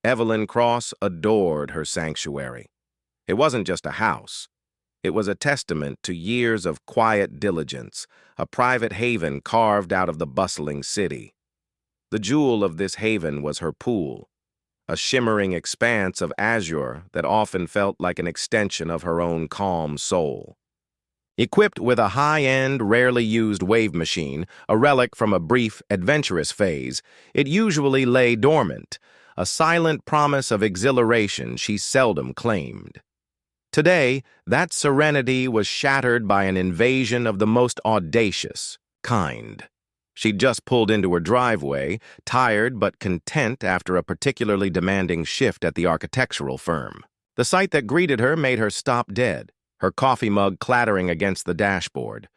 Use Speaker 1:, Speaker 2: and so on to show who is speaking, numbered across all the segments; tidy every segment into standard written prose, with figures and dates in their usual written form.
Speaker 1: Evelyn Cross adored her sanctuary. It wasn't just a house. It was a testament to years of quiet diligence, a private haven carved out of the bustling city. The jewel of this haven was her pool, a shimmering expanse of azure that often felt like an extension of her own calm soul. Equipped with a high-end, rarely used wave machine, a relic from a brief, adventurous phase, it usually lay dormant, a silent promise of exhilaration she seldom claimed. Today, that serenity was shattered by an invasion of the most audacious kind. She'd just pulled into her driveway, tired but content after a particularly demanding shift at the architectural firm. The sight that greeted her made her stop dead, her coffee mug clattering against the dashboard.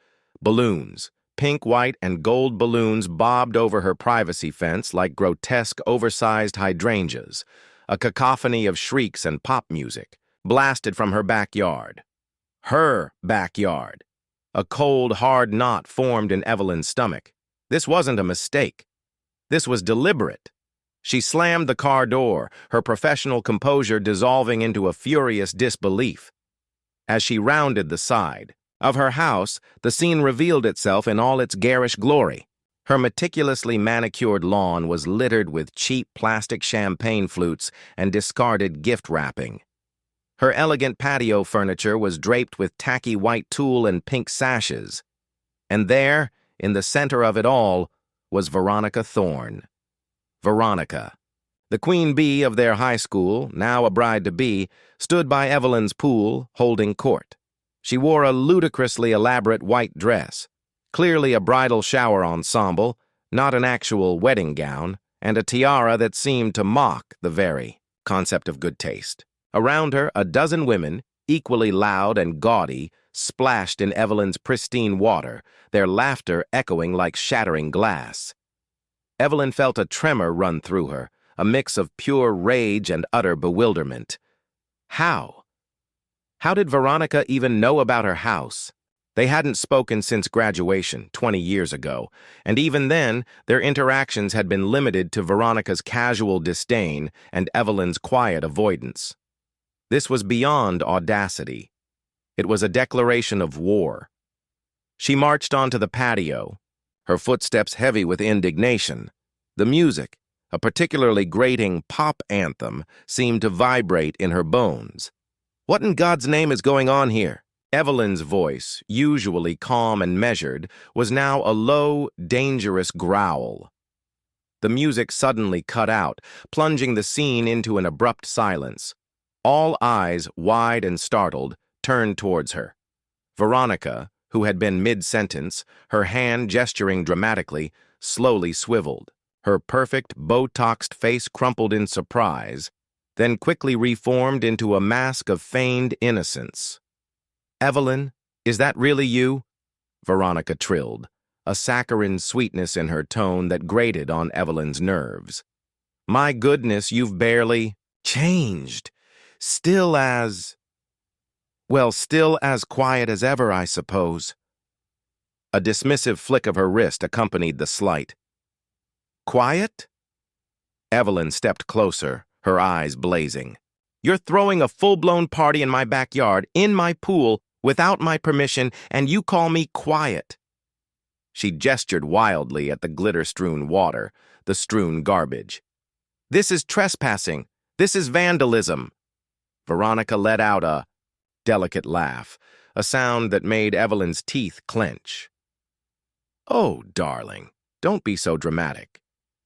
Speaker 1: Balloons, pink, white, and gold balloons bobbed over her privacy fence like grotesque, oversized hydrangeas, a cacophony of shrieks and pop music, blasted from her backyard. Her backyard. A cold, hard knot formed in Evelyn's stomach. This wasn't a mistake. This was deliberate. She slammed the car door, her professional composure dissolving into a furious disbelief. As she rounded the side of her house, the scene revealed itself in all its garish glory. Her meticulously manicured lawn was littered with cheap plastic champagne flutes and discarded gift wrapping. Her elegant patio furniture was draped with tacky white tulle and pink sashes. And there, in the center of it all, was Veronica Thorne. Veronica, the queen bee of their high school, now a bride-to-be, stood by Evelyn's pool, holding court. She wore a ludicrously elaborate white dress, clearly a bridal shower ensemble, not an actual wedding gown, and a tiara that seemed to mock the very concept of good taste. Around her, a dozen women, equally loud and gaudy, splashed in Evelyn's pristine water, their laughter echoing like shattering glass. Evelyn felt a tremor run through her, a mix of pure rage and utter bewilderment. How? How did Veronica even know about her house? They hadn't spoken since graduation, 20 years ago, and even then, their interactions had been limited to Veronica's casual disdain and Evelyn's quiet avoidance. This was beyond audacity. It was a declaration of war. She marched onto the patio, her footsteps heavy with indignation. The music, a particularly grating pop anthem, seemed to vibrate in her bones. What in God's name is going on here? Evelyn's voice, usually calm and measured, was now a low, dangerous growl. The music suddenly cut out, plunging the scene into an abrupt silence. All eyes, wide and startled, turned towards her. Veronica, who had been mid-sentence, her hand gesturing dramatically, slowly swiveled. Her perfect, Botoxed face crumpled in surprise, then quickly reformed into a mask of feigned innocence. "Evelyn, is that really you?" Veronica trilled, a saccharine sweetness in her tone that grated on Evelyn's nerves. "My goodness, you've barely changed. Still as quiet as ever, I suppose." A dismissive flick of her wrist accompanied the slight. "Quiet?" Evelyn stepped closer, her eyes blazing. "You're throwing a full-blown party in my backyard, in my pool, without my permission, and you call me quiet." She gestured wildly at the glitter-strewn water, the strewn garbage. "This is trespassing. This is vandalism." Veronica let out a delicate laugh, a sound that made Evelyn's teeth clench. "Oh, darling, don't be so dramatic.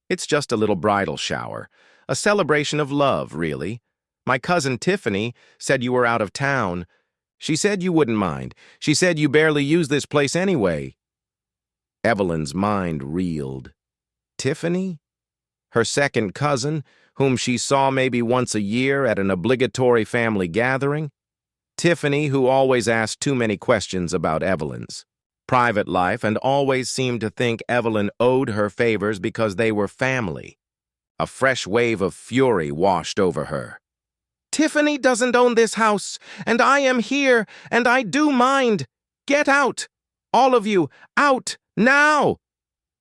Speaker 1: It's just a little bridal shower, a celebration of love, really. My cousin Tiffany said you were out of town. She said you wouldn't mind. She said you barely use this place anyway." Evelyn's mind reeled. Tiffany? Her second cousin, whom she saw maybe once a year at an obligatory family gathering? Tiffany, who always asked too many questions about Evelyn's private life and always seemed to think Evelyn owed her favors because they were family. A fresh wave of fury washed over her. "Tiffany doesn't own this house, and I am here, and I do mind. Get out! All of you, out, now!"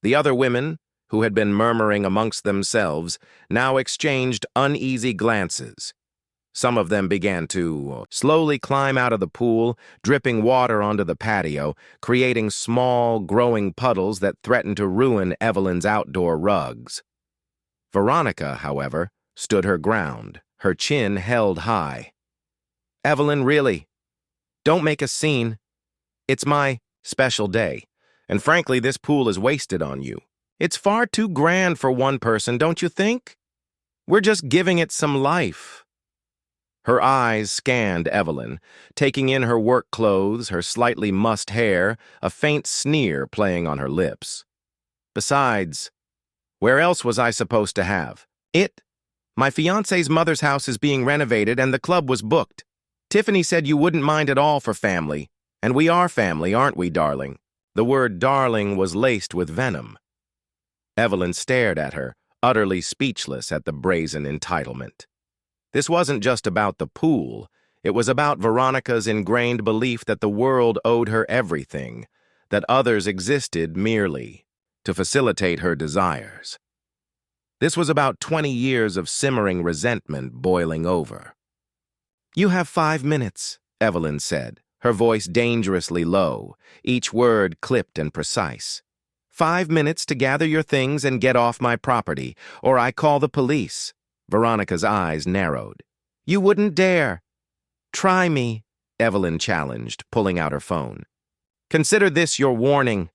Speaker 1: The other women, who had been murmuring amongst themselves, now exchanged uneasy glances. Some of them began to slowly climb out of the pool, dripping water onto the patio, creating small, growing puddles that threatened to ruin Evelyn's outdoor rugs. Veronica, however, stood her ground, her chin held high. "Evelyn, really, don't make a scene. It's my special day, and frankly, this pool is wasted on you. It's far too grand for one person, don't you think? We're just giving it some life." Her eyes scanned Evelyn, taking in her work clothes, her slightly mussed hair, a faint sneer playing on her lips. "Besides, where else was I supposed to have it? My fiancé's mother's house is being renovated and the club was booked. Tiffany said you wouldn't mind at all for family, and we are family, aren't we, darling?" The word darling was laced with venom. Evelyn stared at her, utterly speechless at the brazen entitlement. This wasn't just about the pool. It was about Veronica's ingrained belief that the world owed her everything, that others existed merely to facilitate her desires. This was about 20 years of simmering resentment boiling over. "You have 5 minutes," Evelyn said, her voice dangerously low, each word clipped and precise. 5 minutes to gather your things and get off my property, or I call the police." Veronica's eyes narrowed. "You wouldn't dare." "Try me," Evelyn challenged, pulling out her phone. "Consider this your warning."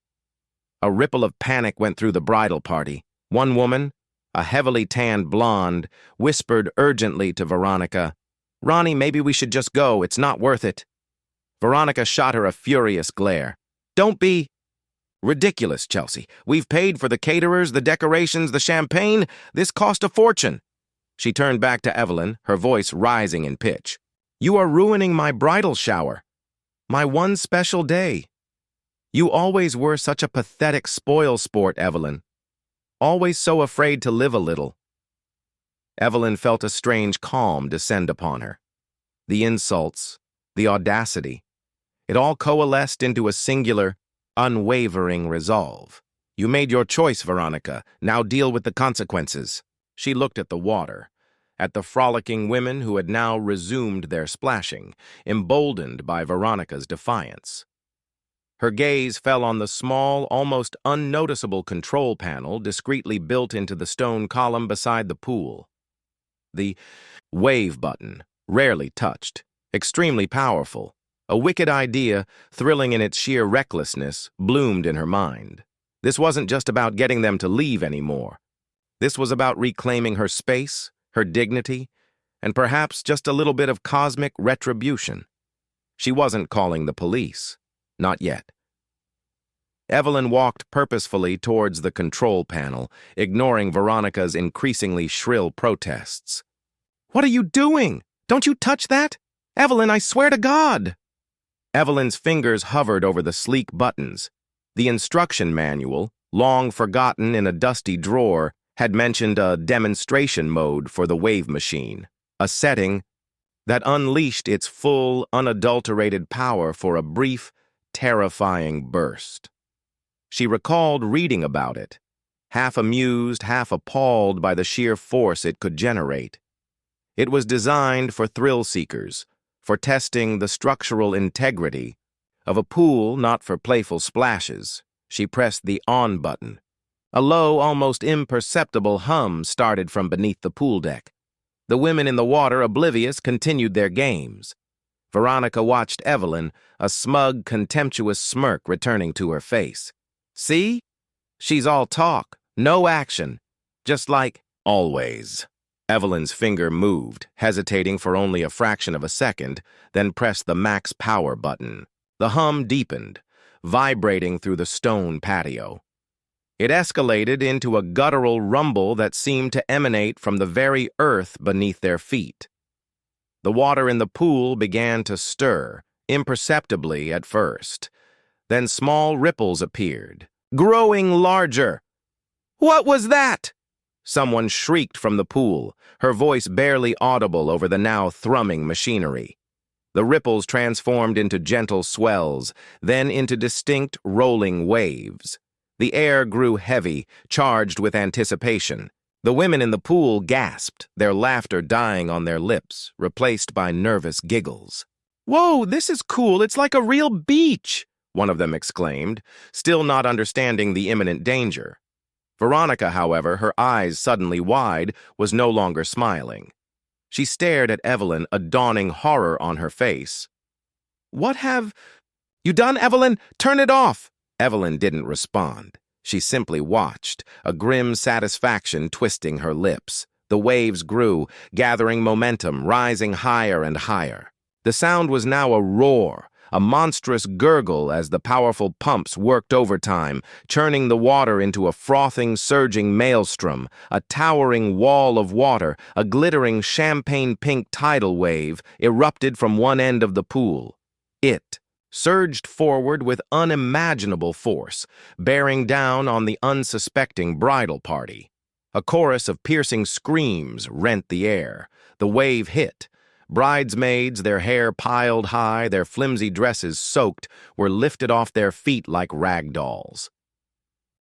Speaker 1: A ripple of panic went through the bridal party. One woman, a heavily tanned blonde, whispered urgently to Veronica, "Ronnie, maybe we should just go. It's not worth it." Veronica shot her a furious glare. "Don't be ridiculous, Chelsea. We've paid for the caterers, the decorations, the champagne. This cost a fortune." She turned back to Evelyn, her voice rising in pitch. "You are ruining my bridal shower. My one special day. You always were such a pathetic spoil-sport, Evelyn. Always so afraid to live a little." Evelyn felt a strange calm descend upon her. The insults, the audacity, it all coalesced into a singular, unwavering resolve. "You made your choice, Veronica. Now deal with the consequences." She looked at the water, at the frolicking women who had now resumed their splashing, emboldened by Veronica's defiance. Her gaze fell on the small, almost unnoticeable control panel discreetly built into the stone column beside the pool. The wave button, rarely touched, extremely powerful, a wicked idea, thrilling in its sheer recklessness, bloomed in her mind. This wasn't just about getting them to leave anymore. This was about reclaiming her space, her dignity, and perhaps just a little bit of cosmic retribution. She wasn't calling the police. Not yet. Evelyn walked purposefully towards the control panel, ignoring Veronica's increasingly shrill protests. "What are you doing? Don't you touch that? Evelyn, I swear to God!" Evelyn's fingers hovered over the sleek buttons. The instruction manual, long forgotten in a dusty drawer, had mentioned a demonstration mode for the wave machine, a setting that unleashed its full, unadulterated power for a brief, terrifying burst. She recalled reading about it, half amused, half appalled by the sheer force it could generate. It was designed for thrill seekers, for testing the structural integrity of a pool, not for playful splashes. She pressed the on button. A low, almost imperceptible hum started from beneath the pool deck. The women in the water, oblivious, continued their games. Veronica watched Evelyn, a smug, contemptuous smirk returning to her face. "See? She's all talk, no action, just like always." Evelyn's finger moved, hesitating for only a fraction of a second, then pressed the max power button. The hum deepened, vibrating through the stone patio. It escalated into a guttural rumble that seemed to emanate from the very earth beneath their feet. The water in the pool began to stir, imperceptibly at first. Then small ripples appeared, growing larger. "What was that?" Someone shrieked from the pool, her voice barely audible over the now thrumming machinery. The ripples transformed into gentle swells, then into distinct rolling waves. The air grew heavy, charged with anticipation. The women in the pool gasped, their laughter dying on their lips, replaced by nervous giggles. "Whoa, this is cool. It's like a real beach," one of them exclaimed, still not understanding the imminent danger. Veronica, however, her eyes suddenly wide, was no longer smiling. She stared at Evelyn, a dawning horror on her face. "What have you done, Evelyn? Turn it off!" Evelyn didn't respond. She simply watched, a grim satisfaction twisting her lips. The waves grew, gathering momentum, rising higher and higher. The sound was now a roar, a monstrous gurgle as the powerful pumps worked overtime, churning the water into a frothing, surging maelstrom, a towering wall of water, a glittering champagne-pink tidal wave erupted from one end of the pool. It surged forward with unimaginable force, bearing down on the unsuspecting bridal party. A chorus of piercing screams rent the air. The wave hit. Bridesmaids, their hair piled high, their flimsy dresses soaked, were lifted off their feet like rag dolls.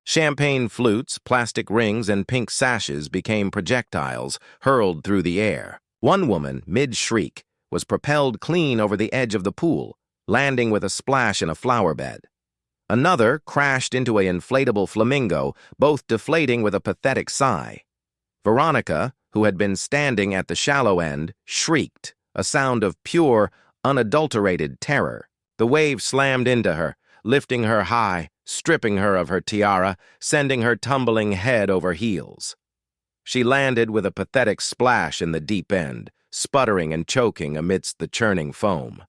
Speaker 1: Champagne flutes, plastic rings, and pink sashes became projectiles, hurled through the air. One woman, mid-shriek, was propelled clean over the edge of the pool, landing with a splash in a flower bed. Another crashed into an inflatable flamingo, both deflating with a pathetic sigh. Veronica, who had been standing at the shallow end, shrieked, a sound of pure, unadulterated terror. The wave slammed into her, lifting her high, stripping her of her tiara, sending her tumbling head over heels. She landed with a pathetic splash in the deep end, sputtering and choking amidst the churning foam.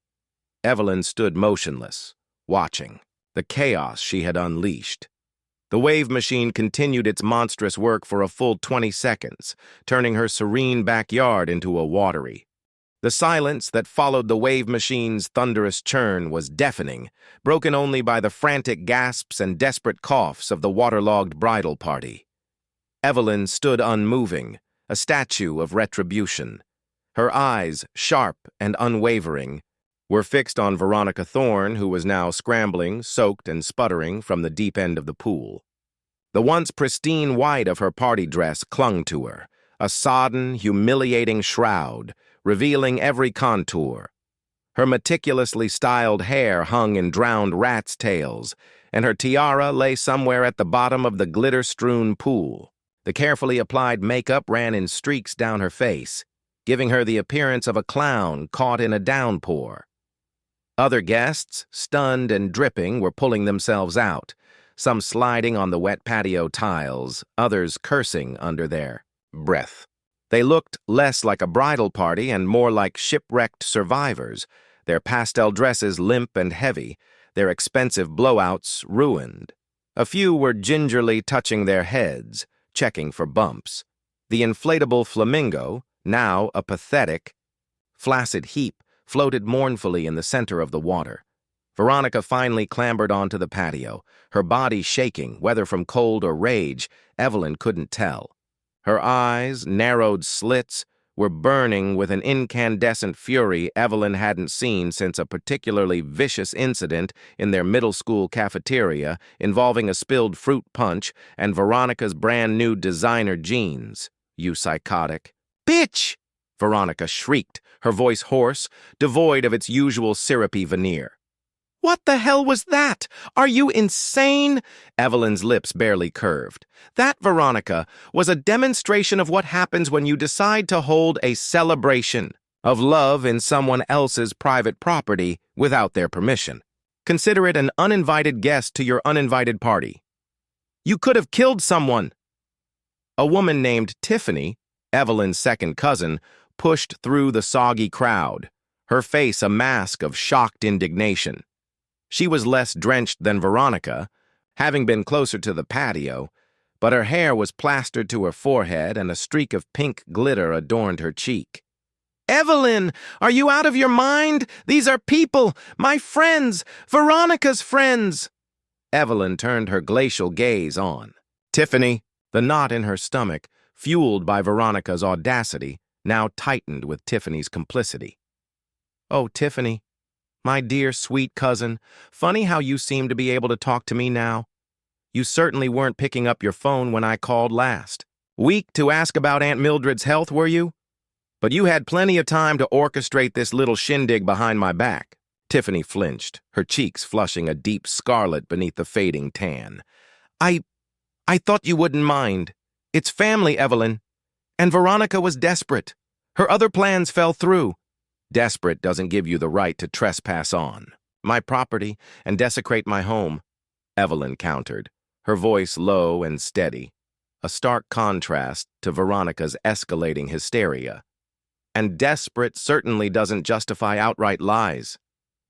Speaker 1: Evelyn stood motionless, watching the chaos she had unleashed. The wave machine continued its monstrous work for a full 20 seconds, turning her serene backyard into a watery. The silence that followed the wave machine's thunderous churn was deafening, broken only by the frantic gasps and desperate coughs of the waterlogged bridal party. Evelyn stood unmoving, a statue of retribution. Her eyes, sharp and unwavering, were fixed on Veronica Thorne, who was now scrambling, soaked and sputtering from the deep end of the pool. The once pristine white of her party dress clung to her, a sodden, humiliating shroud, revealing every contour. Her meticulously styled hair hung in drowned rats' tails, and her tiara lay somewhere at the bottom of the glitter-strewn pool. The carefully applied makeup ran in streaks down her face, giving her the appearance of a clown caught in a downpour. Other guests, stunned and dripping, were pulling themselves out, some sliding on the wet patio tiles, others cursing under their breath. They looked less like a bridal party and more like shipwrecked survivors, their pastel dresses limp and heavy, their expensive blowouts ruined. A few were gingerly touching their heads, checking for bumps. The inflatable flamingo, now a pathetic, flaccid heap, floated mournfully in the center of the water. Veronica finally clambered onto the patio, her body shaking, whether from cold or rage, Evelyn couldn't tell. Her eyes, narrowed slits, were burning with an incandescent fury Evelyn hadn't seen since a particularly vicious incident in their middle school cafeteria involving a spilled fruit punch and Veronica's brand-new designer jeans. "You psychotic." "Bitch!" Veronica shrieked, her voice hoarse, devoid of its usual syrupy veneer. "What the hell was that? Are you insane?" Evelyn's lips barely curved. That, Veronica, was a demonstration of what happens when you decide to hold a celebration of love in someone else's private property without their permission. Consider it an uninvited guest to your uninvited party. You could have killed someone. A woman named Tiffany, Evelyn's second cousin, pushed through the soggy crowd, her face a mask of shocked indignation. She was less drenched than Veronica, having been closer to the patio, but her hair was plastered to her forehead and a streak of pink glitter adorned her cheek. "Evelyn, are you out of your mind? These are people, my friends, Veronica's friends." Evelyn turned her glacial gaze on Tiffany. The knot in her stomach, fueled by Veronica's audacity, now tightened with Tiffany's complicity. "Oh, Tiffany, my dear, sweet cousin, funny how you seem to be able to talk to me now. You certainly weren't picking up your phone when I called last. Weak to ask about Aunt Mildred's health, were you? But you had plenty of time to orchestrate this little shindig behind my back. Tiffany flinched, her cheeks flushing a deep scarlet beneath the fading tan. I thought you wouldn't mind. It's family, Evelyn. And Veronica was desperate. Her other plans fell through. Desperate doesn't give you the right to trespass on my property and desecrate my home, Evelyn countered, her voice low and steady, a stark contrast to Veronica's escalating hysteria. And desperate certainly doesn't justify outright lies.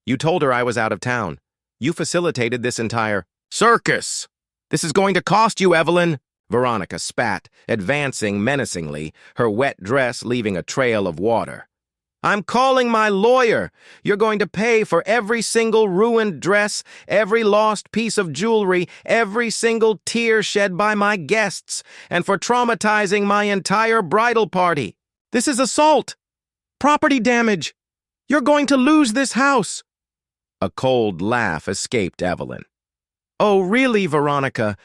Speaker 1: You told her I was out of town. You facilitated this entire circus. This is going to cost you, Evelyn, Veronica spat, advancing menacingly, her wet dress leaving a trail of water. I'm calling my lawyer. You're going to pay for every single ruined dress, every lost piece of jewelry, every single tear shed by my guests, and for traumatizing my entire bridal party. This is assault. Property damage. You're going to lose this house. A cold laugh escaped Evelyn. Oh, really, Veronica?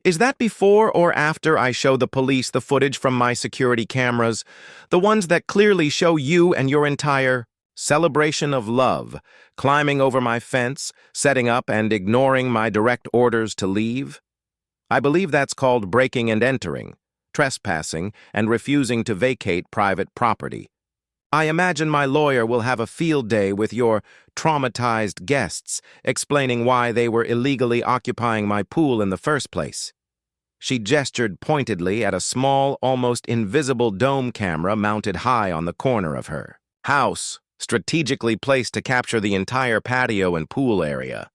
Speaker 1: Is that before or after I show the police the footage from my security cameras, the ones that clearly show you and your entire celebration of love, climbing over my fence, setting up and ignoring my direct orders to leave? I believe that's called breaking and entering, trespassing, and refusing to vacate private property. I imagine my lawyer will have a field day with your traumatized guests, explaining why they were illegally occupying my pool in the first place. She gestured pointedly at a small, almost invisible dome camera mounted high on the corner of her house, strategically placed to capture the entire patio and pool area.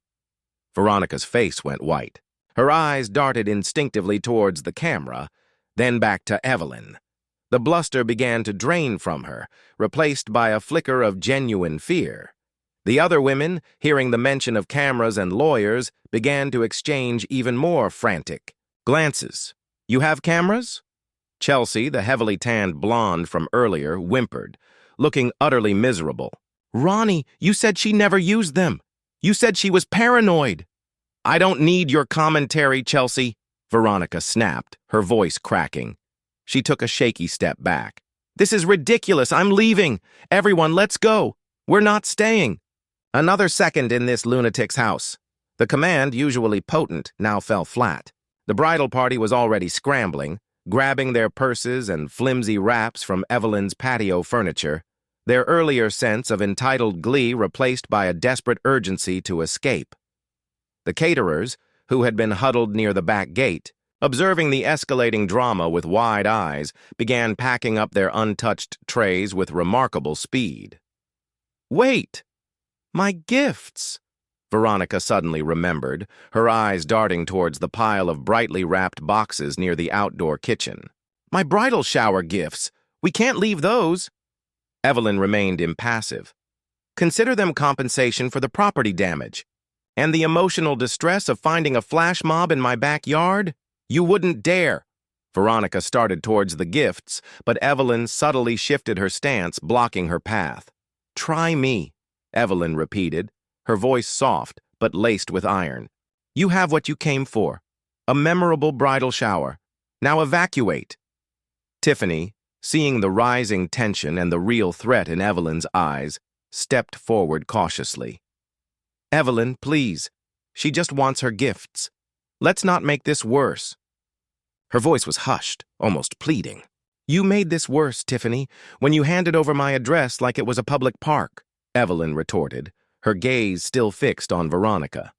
Speaker 1: Veronica's face went white. Her eyes darted instinctively towards the camera, then back to Evelyn. The bluster began to drain from her, replaced by a flicker of genuine fear. The other women, hearing the mention of cameras and lawyers, began to exchange even more frantic glances. You have cameras? Chelsea, the heavily tanned blonde from earlier, whimpered, looking utterly miserable. Ronnie, you said she never used them. You said she was paranoid. I don't need your commentary, Chelsea, Veronica snapped, her voice cracking. She took a shaky step back. This is ridiculous. I'm leaving. Everyone, let's go. We're not staying. Another second in this lunatic's house. The command, usually potent, now fell flat. The bridal party was already scrambling, grabbing their purses and flimsy wraps from Evelyn's patio furniture, their earlier sense of entitled glee replaced by a desperate urgency to escape. The caterers, who had been huddled near the back gate, observing the escalating drama with wide eyes, began packing up their untouched trays with remarkable speed. Wait! My gifts! Veronica suddenly remembered, her eyes darting towards the pile of brightly wrapped boxes near the outdoor kitchen. My bridal shower gifts! We can't leave those! Evelyn remained impassive. Consider them compensation for the property damage. And the emotional distress of finding a flash mob in my backyard? You wouldn't dare! Veronica started towards the gifts, but Evelyn subtly shifted her stance, blocking her path. Try me, Evelyn repeated, her voice soft but laced with iron. You have what you came for, a memorable bridal shower. Now evacuate. Tiffany, seeing the rising tension and the real threat in Evelyn's eyes, stepped forward cautiously. Evelyn, please. She just wants her gifts. Let's not make this worse. Her voice was hushed, almost pleading. You made this worse, Tiffany, when you handed over my address like it was a public park, Evelyn retorted, her gaze still fixed on Veronica.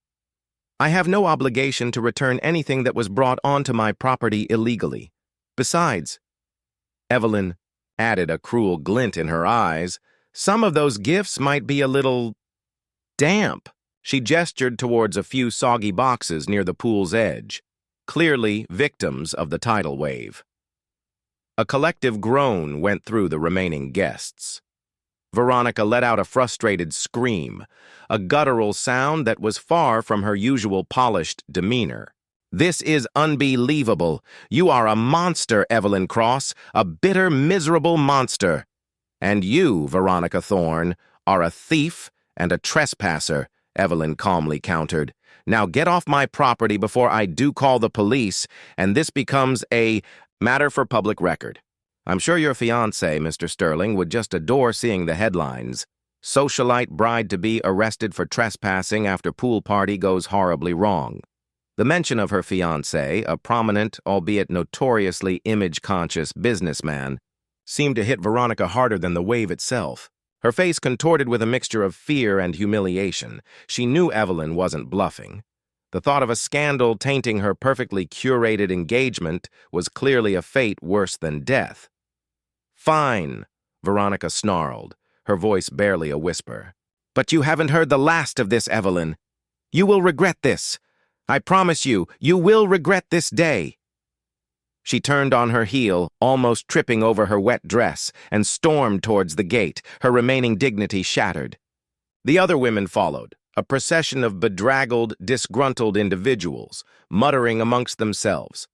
Speaker 1: I have no obligation to return anything that was brought onto my property illegally. Besides, Evelyn added a cruel glint in her eyes, some of those gifts might be a little damp. She gestured towards a few soggy boxes near the pool's edge, clearly victims of the tidal wave. A collective groan went through the remaining guests. Veronica let out a frustrated scream, a guttural sound that was far from her usual polished demeanor. This is unbelievable. You are a monster, Evelyn Cross, a bitter, miserable monster. And you, Veronica Thorne, are a thief and a trespasser, Evelyn calmly countered. Now get off my property before I do call the police, and this becomes a matter for public record. I'm sure your fiancé, Mr. Sterling, would just adore seeing the headlines. Socialite bride-to-be arrested for trespassing after pool party goes horribly wrong. The mention of her fiancé, a prominent, albeit notoriously image-conscious businessman, seemed to hit Veronica harder than the wave itself. Her face contorted with a mixture of fear and humiliation. She knew Evelyn wasn't bluffing. The thought of a scandal tainting her perfectly curated engagement was clearly a fate worse than death. "Fine," Veronica snarled, her voice barely a whisper. "But you haven't heard the last of this, Evelyn. You will regret this. I promise you, you will regret this day." She turned on her heel, almost tripping over her wet dress, and stormed towards the gate, her remaining dignity shattered. The other women followed, a procession of bedraggled, disgruntled individuals, muttering amongst themselves.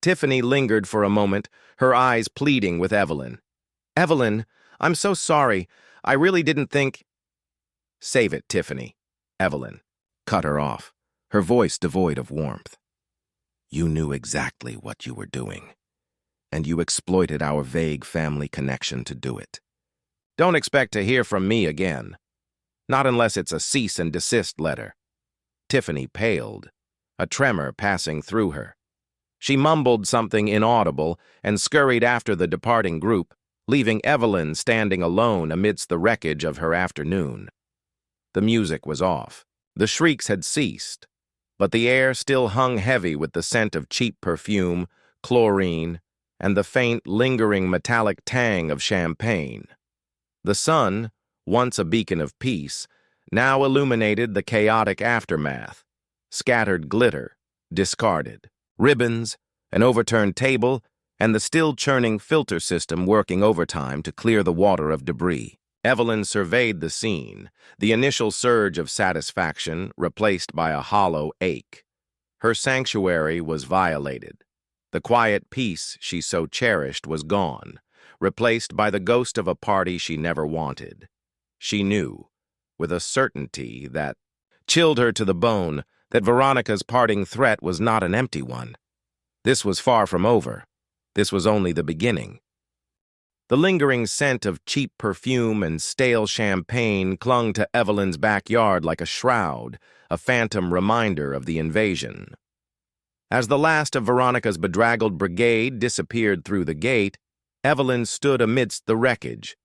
Speaker 1: Tiffany lingered for a moment, her eyes pleading with Evelyn. "Evelyn, I'm so sorry. I really didn't think—" "Save it, Tiffany." Evelyn cut her off, her voice devoid of warmth. "You knew exactly what you were doing, and you exploited our vague family connection to do it. Don't expect to hear from me again. Not unless it's a cease and desist letter." Tiffany paled, a tremor passing through her. She mumbled something inaudible and scurried after the departing group, leaving Evelyn standing alone amidst the wreckage of her afternoon. The music was off. The shrieks had ceased, but the air still hung heavy with the scent of cheap perfume, chlorine, and the faint, lingering metallic tang of champagne. The sun, once a beacon of peace, now illuminated the chaotic aftermath. Scattered glitter, discarded, ribbons, an overturned table, and the still-churning filter system working overtime to clear the water of debris. Evelyn surveyed the scene, the initial surge of satisfaction replaced by a hollow ache. Her sanctuary was violated. The quiet peace she so cherished was gone, replaced by the ghost of a party she never wanted. She knew, with a certainty that chilled her to the bone, that Veronica's parting threat was not an empty one. This was far from over. This was only the beginning. The lingering scent of cheap perfume and stale champagne clung to Evelyn's backyard like a shroud, a phantom reminder of the invasion. As the last of Veronica's bedraggled brigade disappeared through the gate, Evelyn stood amidst the wreckage,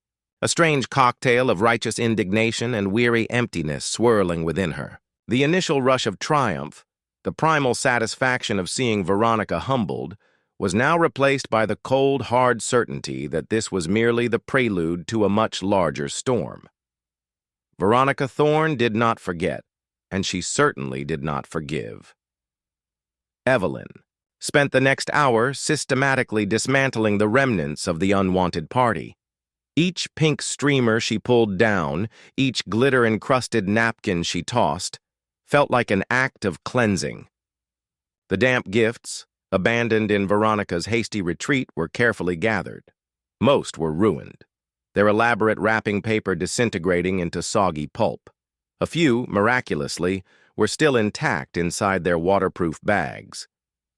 Speaker 1: a strange cocktail of righteous indignation and weary emptiness swirling within her. The initial rush of triumph, the primal satisfaction of seeing Veronica humbled, was now replaced by the cold, hard certainty that this was merely the prelude to a much larger storm. Veronica Thorne did not forget, and she certainly did not forgive. Evelyn spent the next hour systematically dismantling the remnants of the unwanted party. Each pink streamer she pulled down, each glitter-encrusted napkin she tossed, felt like an act of cleansing. The damp gifts, abandoned in Veronica's hasty retreat, were carefully gathered. Most were ruined, their elaborate wrapping paper disintegrating into soggy pulp. A few, miraculously, were still intact inside their waterproof bags.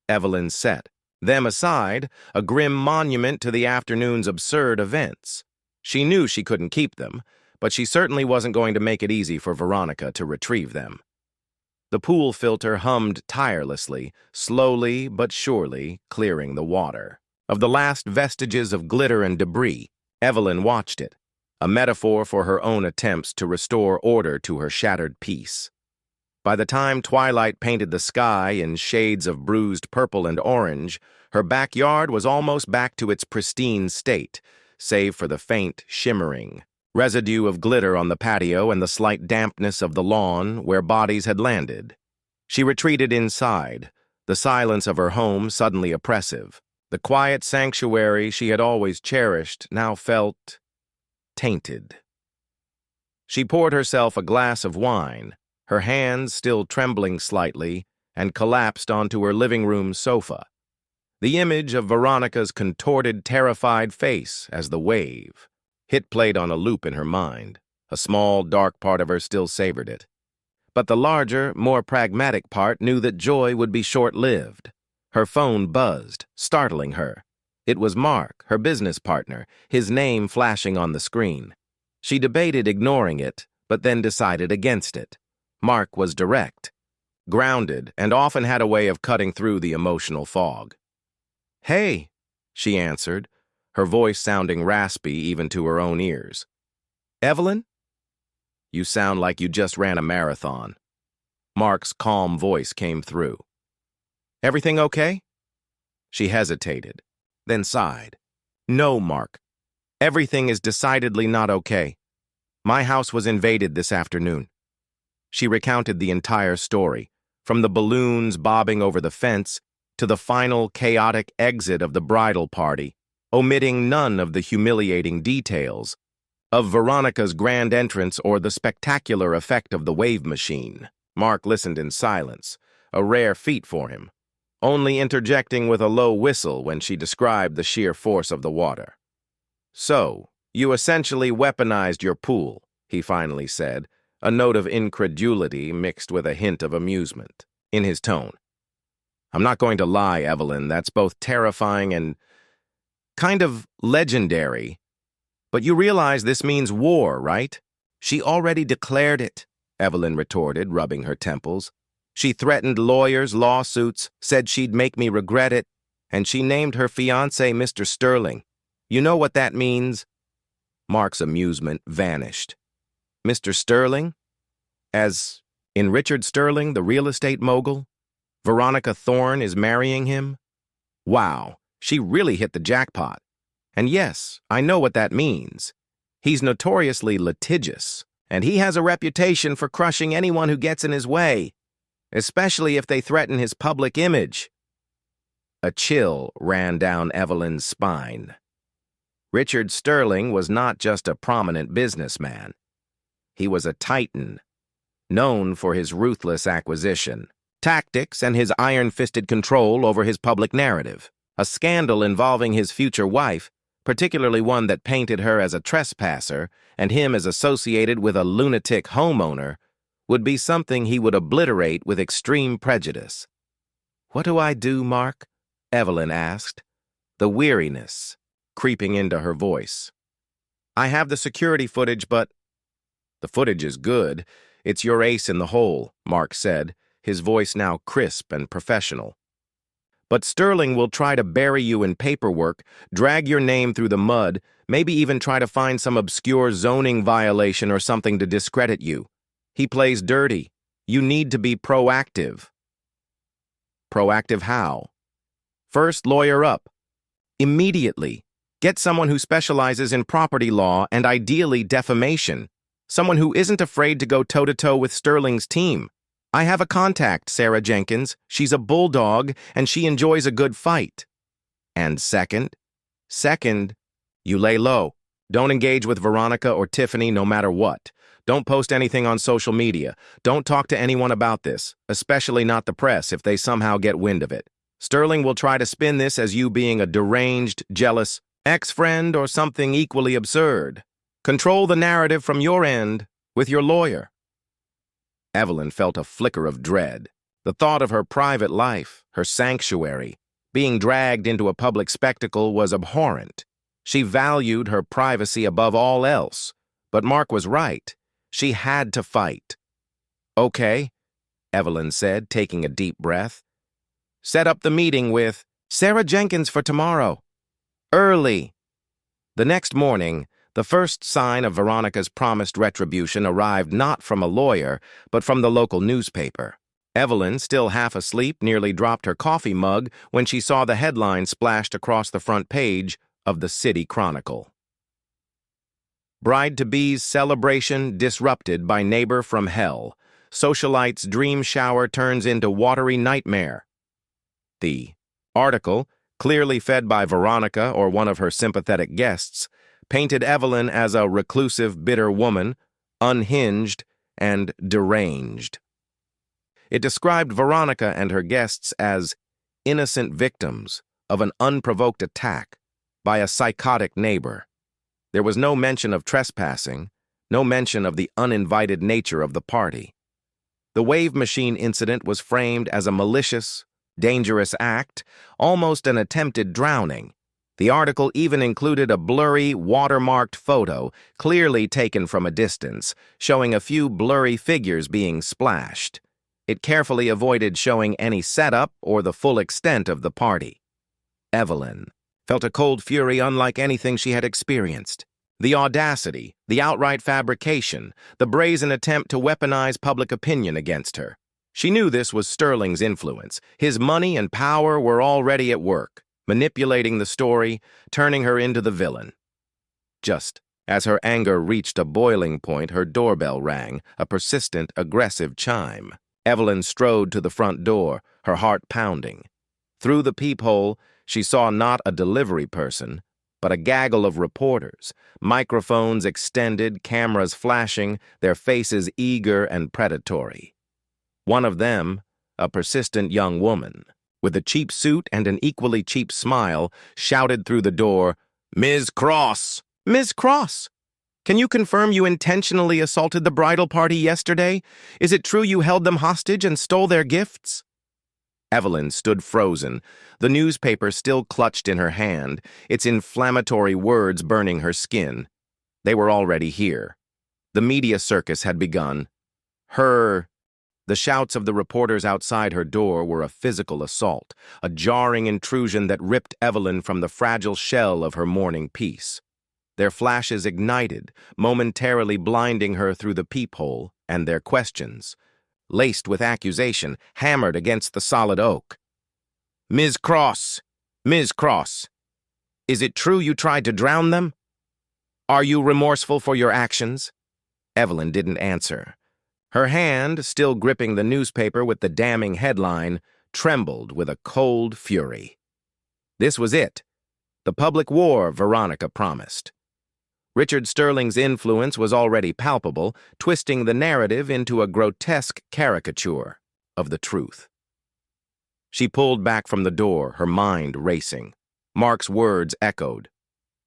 Speaker 1: Evelyn set them aside, a grim monument to the afternoon's absurd events. She knew she couldn't keep them, but she certainly wasn't going to make it easy for Veronica to retrieve them. The pool filter hummed tirelessly, slowly but surely clearing the water. Of the last vestiges of glitter and debris, Evelyn watched it, a metaphor for her own attempts to restore order to her shattered peace. By the time twilight painted the sky in shades of bruised purple and orange, her backyard was almost back to its pristine state, save for the faint, shimmering residue of glitter on the patio and the slight dampness of the lawn where bodies had landed. She retreated inside, the silence of her home suddenly oppressive. The quiet sanctuary she had always cherished now felt tainted. She poured herself a glass of wine, her hands still trembling slightly, and collapsed onto her living room sofa. The image of Veronica's contorted, terrified face as the wave hit played on a loop in her mind. A small, dark part of her still savored it. But the larger, more pragmatic part knew that joy would be short-lived. Her phone buzzed, startling her. It was Mark, her business partner, his name flashing on the screen. She debated ignoring it, but then decided against it. Mark was direct, grounded, and often had a way of cutting through the emotional fog. "Hey," she answered, her voice sounding raspy even to her own ears. "Evelyn? You sound like you just ran a marathon." Mark's calm voice came through. "Everything okay?" She hesitated, then sighed. "No, Mark. Everything is decidedly not okay. My house was invaded this afternoon." She recounted the entire story, from the balloons bobbing over the fence to the final chaotic exit of the bridal party, omitting none of the humiliating details of Veronica's grand entrance or the spectacular effect of the wave machine. Mark listened in silence, a rare feat for him, only interjecting with a low whistle when she described the sheer force of the water. "So, you essentially weaponized your pool," he finally said, a note of incredulity mixed with a hint of amusement in his tone. "I'm not going to lie, Evelyn, that's both terrifying and kind of legendary. But you realize this means war, right?" "She already declared it," Evelyn retorted, rubbing her temples. "She threatened lawyers, lawsuits, said she'd make me regret it, and she named her fiancé Mr. Sterling. You know what that means?" Mark's amusement vanished. "Mr. Sterling? As in Richard Sterling, the real estate mogul? Veronica Thorne is marrying him? Wow, she really hit the jackpot. And yes, I know what that means. He's notoriously litigious, and he has a reputation for crushing anyone who gets in his way, especially if they threaten his public image." A chill ran down Evelyn's spine. Richard Sterling was not just a prominent businessman. He was a titan, known for his ruthless acquisition tactics and his iron-fisted control over his public narrative. A scandal involving his future wife, particularly one that painted her as a trespasser and him as associated with a lunatic homeowner, would be something he would obliterate with extreme prejudice. "What do I do, Mark?" Evelyn asked, the weariness creeping into her voice. "I have the security footage, but—" "The footage is good. It's your ace in the hole," Mark said, his voice now crisp and professional. "But Sterling will try to bury you in paperwork, drag your name through the mud, maybe even try to find some obscure zoning violation or something to discredit you. He plays dirty. You need to be proactive." "Proactive how?" "First, lawyer up. Immediately. Get someone who specializes in property law and ideally defamation. Someone who isn't afraid to go toe-to-toe with Sterling's team. I have a contact, Sarah Jenkins. She's a bulldog, and she enjoys a good fight." "And second?" "Second, you lay low. Don't engage with Veronica or Tiffany no matter what. Don't post anything on social media. Don't talk to anyone about this, especially not the press if they somehow get wind of it. Sterling will try to spin this as you being a deranged, jealous ex-friend or something equally absurd. Control the narrative from your end with your lawyer." Evelyn felt a flicker of dread. The thought of her private life, her sanctuary, being dragged into a public spectacle was abhorrent. She valued her privacy above all else, but Mark was right. She had to fight. "Okay," Evelyn said, taking a deep breath. "Set up the meeting with Sarah Jenkins for tomorrow. Early." The next morning, the first sign of Veronica's promised retribution arrived not from a lawyer, but from the local newspaper. Evelyn, still half asleep, nearly dropped her coffee mug when she saw the headline splashed across the front page of the City Chronicle. "Bride-to-be's celebration disrupted by neighbor from hell. Socialite's dream shower turns into watery nightmare." The article, clearly fed by Veronica or one of her sympathetic guests, painted Evelyn as a reclusive, bitter woman, unhinged and deranged. It described Veronica and her guests as innocent victims of an unprovoked attack by a psychotic neighbor. There was no mention of trespassing, no mention of the uninvited nature of the party. The wave machine incident was framed as a malicious, dangerous act, almost an attempted drowning. The article even included a blurry, watermarked photo, clearly taken from a distance, showing a few blurry figures being splashed. It carefully avoided showing any setup or the full extent of the party. Evelyn felt a cold fury unlike anything she had experienced. The audacity, the outright fabrication, the brazen attempt to weaponize public opinion against her. She knew this was Sterling's influence. His money and power were already at work, manipulating the story, turning her into the villain. Just as her anger reached a boiling point, her doorbell rang, a persistent, aggressive chime. Evelyn strode to the front door, her heart pounding. Through the peephole, she saw not a delivery person, but a gaggle of reporters, microphones extended, cameras flashing, their faces eager and predatory. One of them, a persistent young woman, with a cheap suit and an equally cheap smile, shouted through the door, "Ms. Cross! Ms. Cross! Can you confirm you intentionally assaulted the bridal party yesterday? Is it true you held them hostage and stole their gifts?" Evelyn stood frozen, the newspaper still clutched in her hand, its inflammatory words burning her skin. They were already here. The media circus had begun. The shouts of the reporters outside her door were a physical assault, a jarring intrusion that ripped Evelyn from the fragile shell of her morning peace. Their flashes ignited, momentarily blinding her through the peephole, and their questions, laced with accusation, hammered against the solid oak. "Ms. Cross! Ms. Cross! Is it true you tried to drown them? Are you remorseful for your actions?" Evelyn didn't answer. Her hand, still gripping the newspaper with the damning headline, trembled with a cold fury. This was it. The public war Veronica promised. Richard Sterling's influence was already palpable, twisting the narrative into a grotesque caricature of the truth. She pulled back from the door, her mind racing. Mark's words echoed.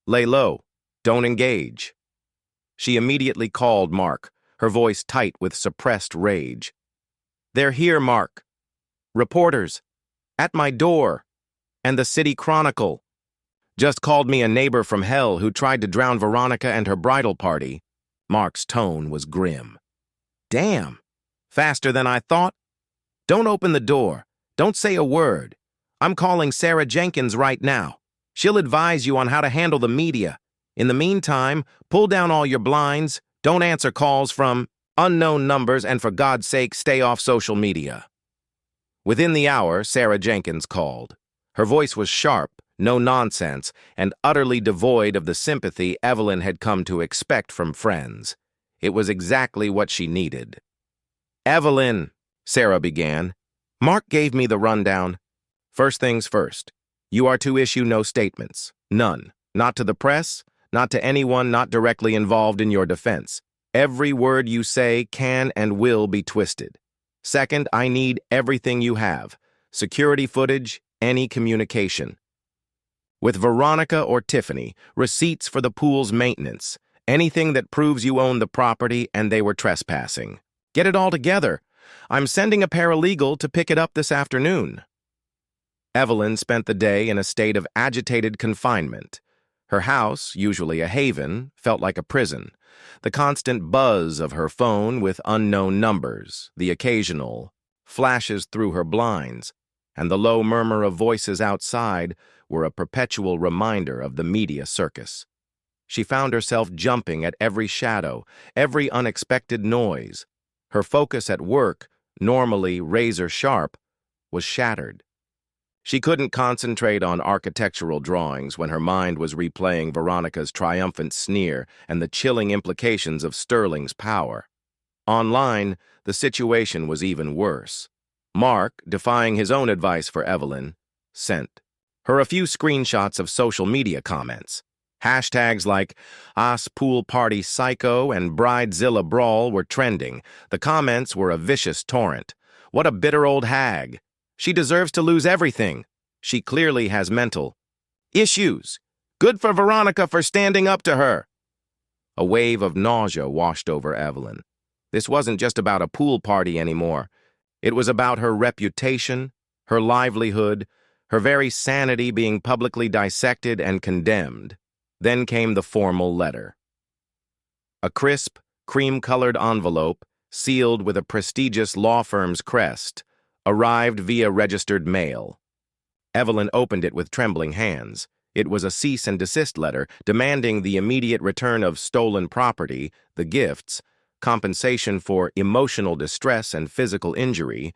Speaker 1: "Lay low. Don't engage." She immediately called Mark, her voice tight with suppressed rage. "They're here, Mark. Reporters. At my door. And the City Chronicle. Just called me a neighbor from hell who tried to drown Veronica and her bridal party." Mark's tone was grim. "Damn. Faster than I thought. Don't open the door. Don't say a word. I'm calling Sarah Jenkins right now. She'll advise you on how to handle the media. In the meantime, pull down all your blinds, don't answer calls from unknown numbers, and for God's sake, stay off social media." Within the hour, Sarah Jenkins called. Her voice was sharp, no nonsense, and utterly devoid of the sympathy Evelyn had come to expect from friends. It was exactly what she needed. "Evelyn," Sarah began. "Mark gave me the rundown. First things first. You are to issue no statements. None. Not to the press, not to anyone not directly involved in your defense. Every word you say can and will be twisted. Second, I need everything you have. Security footage, any communication. With Veronica or Tiffany, receipts for the pool's maintenance, anything that proves you own the property and they were trespassing. Get it all together. I'm sending a paralegal to pick it up this afternoon." Evelyn spent the day in a state of agitated confinement. Her house, usually a haven, felt like a prison. The constant buzz of her phone with unknown numbers, the occasional flashes through her blinds, and the low murmur of voices outside were a perpetual reminder of the media circus. She found herself jumping at every shadow, every unexpected noise. Her focus at work, normally razor-sharp, was shattered. She couldn't concentrate on architectural drawings when her mind was replaying Veronica's triumphant sneer and the chilling implications of Sterling's power. Online, the situation was even worse. Mark, defying his own advice for Evelyn, sent her a few screenshots of social media comments. Hashtags like "Us Pool Party Psycho" and "Bridezilla Brawl" were trending. The comments were a vicious torrent. "What a bitter old hag. She deserves to lose everything. She clearly has mental issues. Good for Veronica for standing up to her." A wave of nausea washed over Evelyn. This wasn't just about a pool party anymore. It was about her reputation, her livelihood, her very sanity being publicly dissected and condemned. Then came the formal letter. A crisp, cream-colored envelope, sealed with a prestigious law firm's crest, arrived via registered mail. Evelyn opened it with trembling hands. It was a cease and desist letter demanding the immediate return of stolen property, the gifts, compensation for emotional distress and physical injury,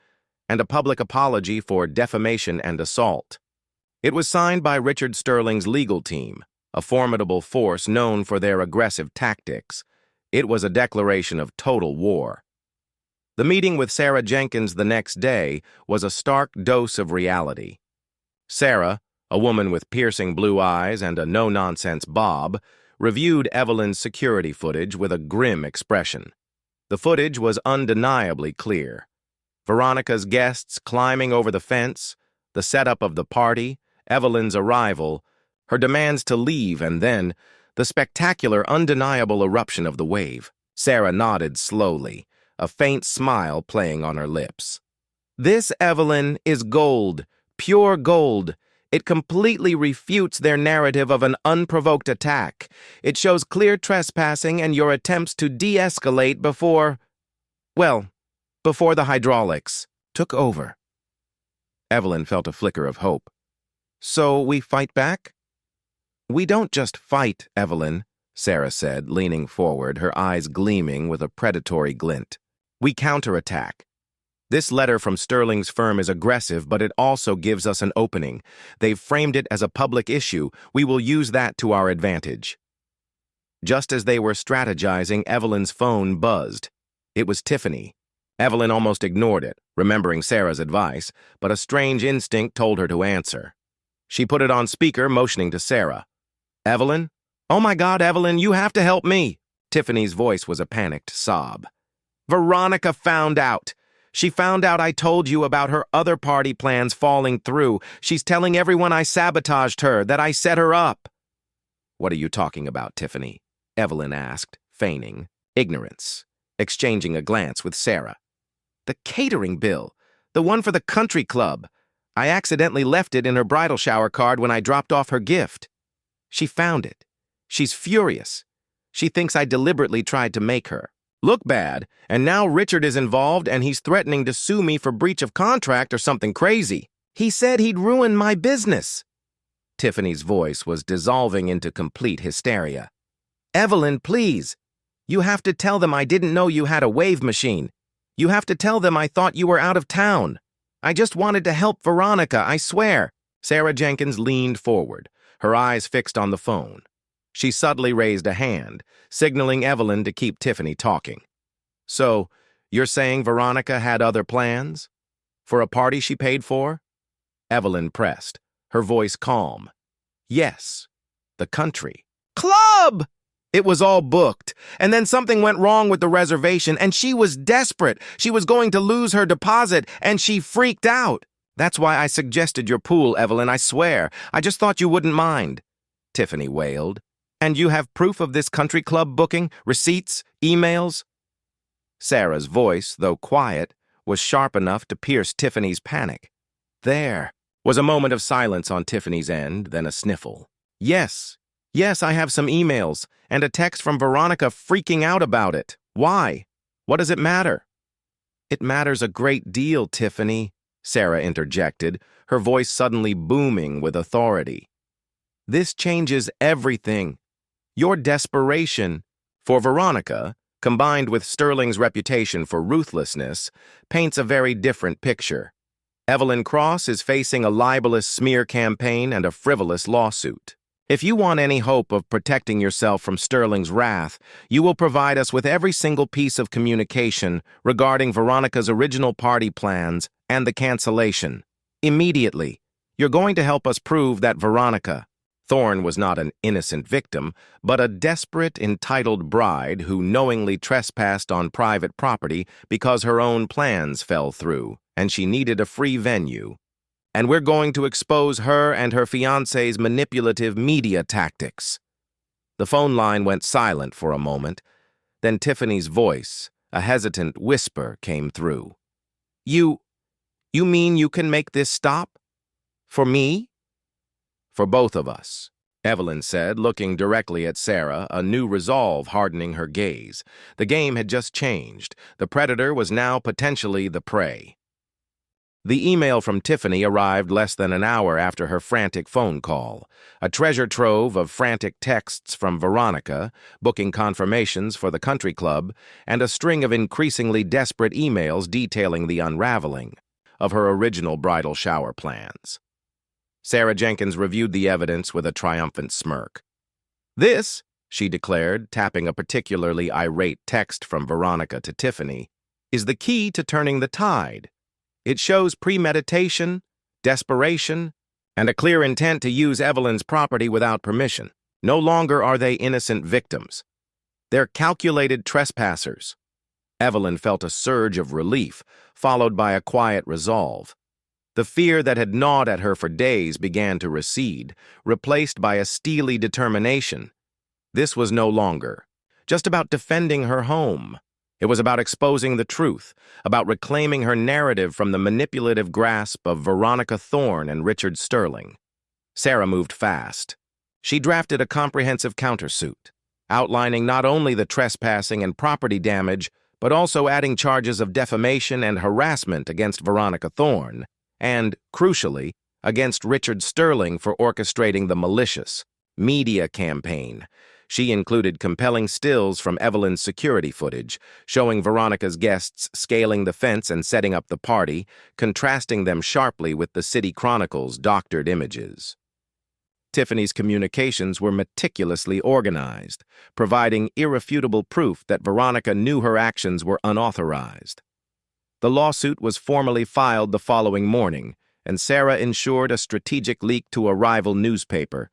Speaker 1: and a public apology for defamation and assault. It was signed by Richard Sterling's legal team, a formidable force known for their aggressive tactics. It was a declaration of total war. The meeting with Sarah Jenkins the next day was a stark dose of reality. Sarah, a woman with piercing blue eyes and a no-nonsense bob, reviewed Evelyn's security footage with a grim expression. The footage was undeniably clear. Veronica's guests climbing over the fence, the setup of the party, Evelyn's arrival, her demands to leave, and then the spectacular, undeniable eruption of the wave. Sarah nodded slowly, a faint smile playing on her lips. This, Evelyn, is gold, pure gold. It completely refutes their narrative of an unprovoked attack. It shows clear trespassing and your attempts to de-escalate before the hydraulics took over. Evelyn felt a flicker of hope. So we fight back? We don't just fight, Evelyn, Sarah said, leaning forward, her eyes gleaming with a predatory glint. We counterattack. This letter from Sterling's firm is aggressive, but it also gives us an opening. They've framed it as a public issue. We will use that to our advantage. Just as they were strategizing, Evelyn's phone buzzed. It was Tiffany. Evelyn almost ignored it, remembering Sarah's advice, but a strange instinct told her to answer. She put it on speaker, motioning to Sarah. Evelyn? Oh my God, Evelyn, you have to help me. Tiffany's voice was a panicked sob. Veronica found out. She found out I told you about her other party plans falling through. She's telling everyone I sabotaged her, that I set her up. What are you talking about, Tiffany? Evelyn asked, feigning ignorance, exchanging a glance with Sarah. The catering bill, the one for the country club. I accidentally left it in her bridal shower card when I dropped off her gift. She found it. She's furious. She thinks I deliberately tried to make her look bad, and now Richard is involved and he's threatening to sue me for breach of contract or something crazy. He said he'd ruin my business. Tiffany's voice was dissolving into complete hysteria. Evelyn, please. You have to tell them I didn't know you had a wave machine. You have to tell them I thought you were out of town. I just wanted to help Veronica, I swear. Sarah Jenkins leaned forward, her eyes fixed on the phone. She subtly raised a hand, signaling Evelyn to keep Tiffany talking. So, you're saying Veronica had other plans? For a party she paid for? Evelyn pressed, her voice calm. Yes, the country club! It was all booked, and then something went wrong with the reservation, and she was desperate. She was going to lose her deposit, and she freaked out. That's why I suggested your pool, Evelyn, I swear. I just thought you wouldn't mind. Tiffany wailed. And you have proof of this country club booking? Receipts? Emails? Sarah's voice, though quiet, was sharp enough to pierce Tiffany's panic. There was a moment of silence on Tiffany's end, then a sniffle. Yes, I have some emails, and a text from Veronica freaking out about it. Why? What does it matter? It matters a great deal, Tiffany, Sarah interjected, her voice suddenly booming with authority. This changes everything. Your desperation for Veronica, combined with Sterling's reputation for ruthlessness, paints a very different picture. Evelyn Cross is facing a libelous smear campaign and a frivolous lawsuit. If you want any hope of protecting yourself from Sterling's wrath, you will provide us with every single piece of communication regarding Veronica's original party plans and the cancellation. Immediately, you're going to help us prove that Veronica Thorne was not an innocent victim, but a desperate, entitled bride who knowingly trespassed on private property because her own plans fell through, and she needed a free venue. And we're going to expose her and her fiancé's manipulative media tactics. The phone line went silent for a moment. Then Tiffany's voice, A hesitant whisper came through. You mean you can make this stop? For me? For both of us, Evelyn said, looking directly at Sarah, a new resolve hardening her gaze. The game had just changed. The predator was now potentially the prey. The email from Tiffany arrived less than an hour after her frantic phone call. A treasure trove of frantic texts from Veronica, booking confirmations for the country club, and a string of increasingly desperate emails detailing the unraveling of her original bridal shower plans. Sarah Jenkins reviewed the evidence with a triumphant smirk. "This," she declared, tapping a particularly irate text from Veronica to Tiffany, "is the key to turning the tide. It shows premeditation, desperation, and a clear intent to use Evelyn's property without permission. No longer are they innocent victims. They're calculated trespassers." Evelyn felt a surge of relief, followed by a quiet resolve. The fear that had gnawed at her for days began to recede, replaced by a steely determination. This was no longer just about defending her home. It was about exposing the truth, about reclaiming her narrative from the manipulative grasp of Veronica Thorne and Richard Sterling. Sarah moved fast. She drafted a comprehensive countersuit, outlining not only the trespassing and property damage, but also adding charges of defamation and harassment against Veronica Thorne, and, crucially, against Richard Sterling for orchestrating the malicious media campaign. She included compelling stills from Evelyn's security footage, showing Veronica's guests scaling the fence and setting up the party, contrasting them sharply with the City Chronicle's doctored images. Tiffany's communications were meticulously organized, providing irrefutable proof that Veronica knew her actions were unauthorized. The lawsuit was formally filed the following morning, and Sarah ensured a strategic leak to a rival newspaper,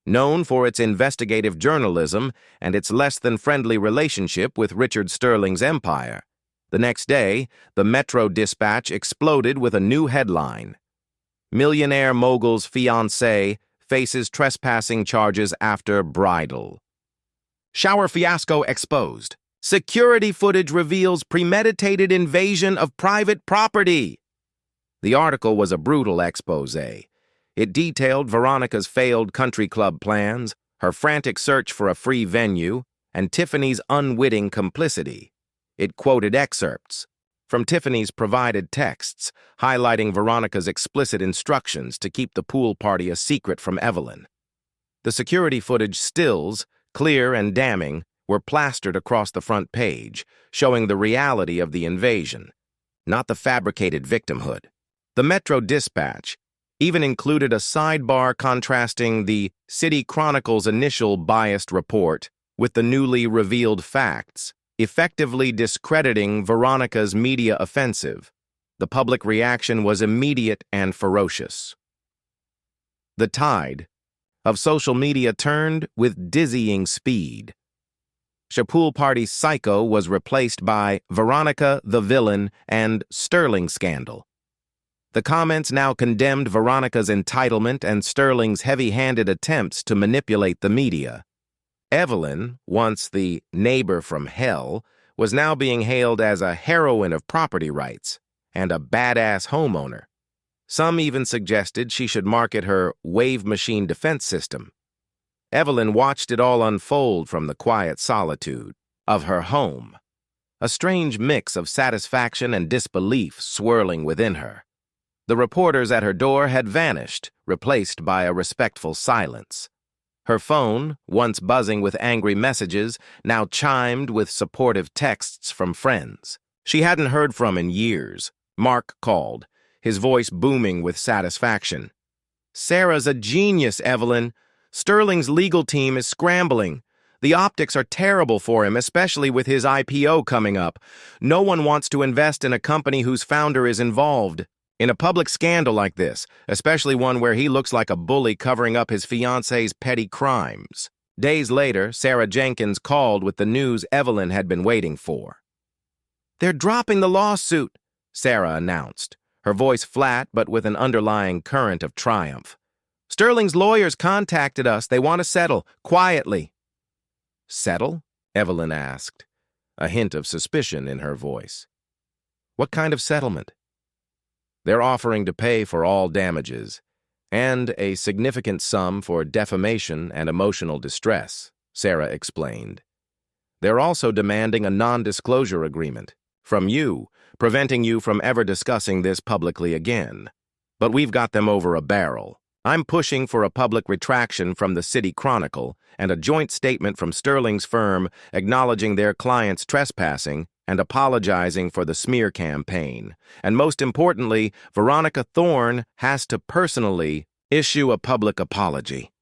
Speaker 1: known for its investigative journalism and its less-than-friendly relationship with Richard Sterling's empire. The next day, the Metro Dispatch exploded with a new headline: "Millionaire mogul's fiancé faces trespassing charges after bridal. Shower fiasco exposed. Security footage reveals premeditated invasion of private property." The article was a brutal exposé. It detailed Veronica's failed country club plans, her frantic search for a free venue, and Tiffany's unwitting complicity. It quoted excerpts from Tiffany's provided texts, highlighting Veronica's explicit instructions to keep the pool party a secret from Evelyn. The security footage stills, clear and damning, were plastered across the front page, showing the reality of the invasion, not the fabricated victimhood. The Metro Dispatch even included a sidebar contrasting the City Chronicle's initial biased report with the newly revealed facts, effectively discrediting Veronica's media offensive. The public reaction was immediate and ferocious. The tide of social media turned with dizzying speed. Pool Party Psycho was replaced by Veronica the Villain and Sterling Scandal. The comments now condemned Veronica's entitlement and Sterling's heavy-handed attempts to manipulate the media. Evelyn, once the neighbor from hell, was now being hailed as a heroine of property rights and a badass homeowner. Some even suggested she should market her wave machine defense system. Evelyn watched it all unfold from the quiet solitude of her home, a strange mix of satisfaction and disbelief swirling within her. The reporters at her door had vanished, replaced by a respectful silence. Her phone, once buzzing with angry messages, now chimed with supportive texts from friends she hadn't heard from in years. Mark called, his voice booming with satisfaction. "Sarah's a genius, Evelyn. Sterling's legal team is scrambling. The optics are terrible for him, especially with his IPO coming up. No one wants to invest in a company whose founder is involved in a public scandal like this, especially one where he looks like a bully covering up his fiancé's petty crimes." Days later, Sarah Jenkins called with the news Evelyn had been waiting for. "They're dropping the lawsuit," Sarah announced, her voice flat but with an underlying current of triumph. "Sterling's lawyers contacted us. They want to settle, quietly." "Settle?" Evelyn asked. a hint of suspicion in her voice. What kind of settlement? They're offering to pay for all damages and a significant sum for defamation and emotional distress, Sarah explained. They're also demanding a non-disclosure agreement from you, preventing you from ever discussing this publicly again. But we've got them over a barrel. I'm pushing for a public retraction from the City Chronicle and a joint statement from Sterling's firm acknowledging their client's trespassing and apologizing for the smear campaign. And most importantly, Veronica Thorne has to personally issue a public apology.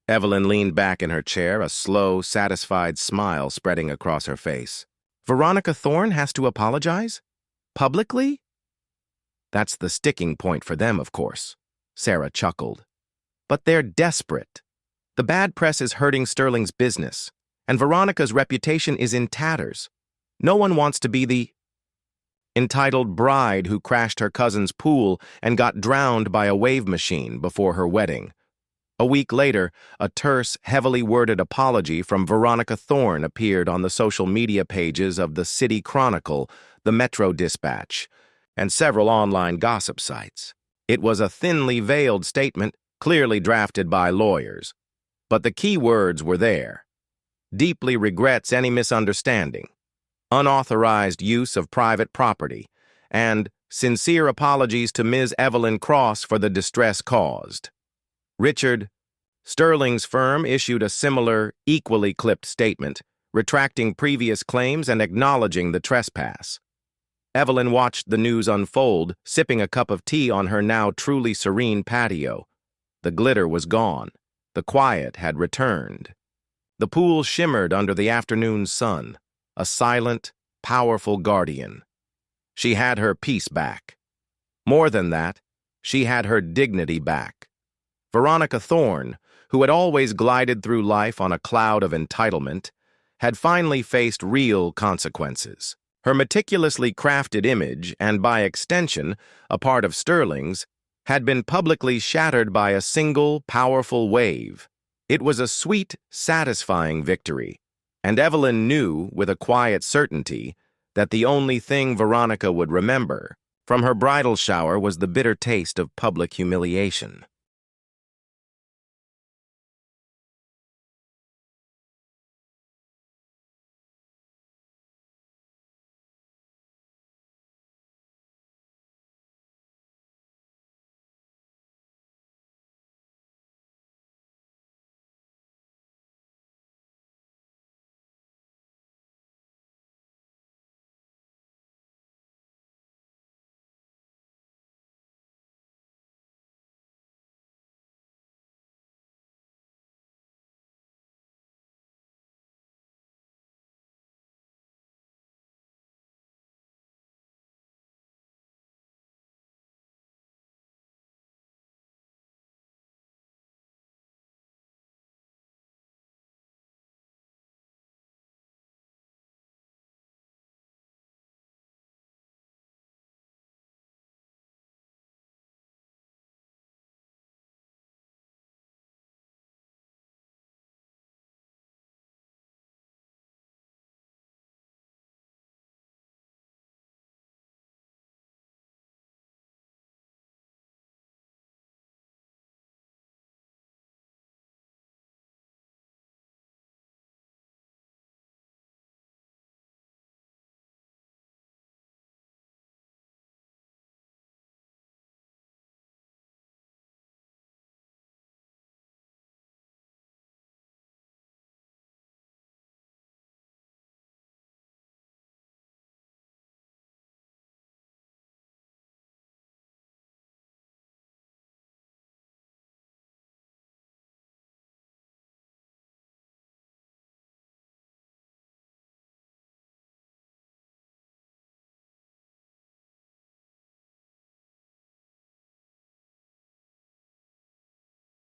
Speaker 1: Evelyn leaned back in her chair, a slow, satisfied smile spreading across her face. Veronica Thorne has to apologize? Publicly? That's the sticking point for them, of course. Sarah chuckled. But they're desperate. The bad press is hurting Sterling's business, and Veronica's reputation is in tatters. No one wants to be the entitled bride who crashed her cousin's pool and got drowned by a wave machine before her wedding. A week later, a terse, heavily worded apology from Veronica Thorne appeared on the social media pages of the City Chronicle, the Metro Dispatch, and several online gossip sites. It was a thinly veiled statement, clearly drafted by lawyers. But the key words were there. Deeply regrets any misunderstanding, unauthorized use of private property, and sincere apologies to Ms. Evelyn Cross for the distress caused. Richard Sterling's firm issued a similar, equally clipped statement, retracting previous claims and acknowledging the trespass. Evelyn watched the news unfold, sipping a cup of tea on her now truly serene patio. The glitter was gone. The quiet had returned. The pool shimmered under the afternoon sun, a silent, powerful guardian. She had her peace back. More than that, she had her dignity back. Veronica Thorne, who had always glided through life on a cloud of entitlement, had finally faced real consequences. Her meticulously crafted image, and by extension, a part of Sterling's, had been publicly shattered by a single, powerful wave. It was a sweet, satisfying victory, and Evelyn knew, with a quiet certainty, that the only thing Veronica would remember from her bridal shower was the bitter taste of public humiliation.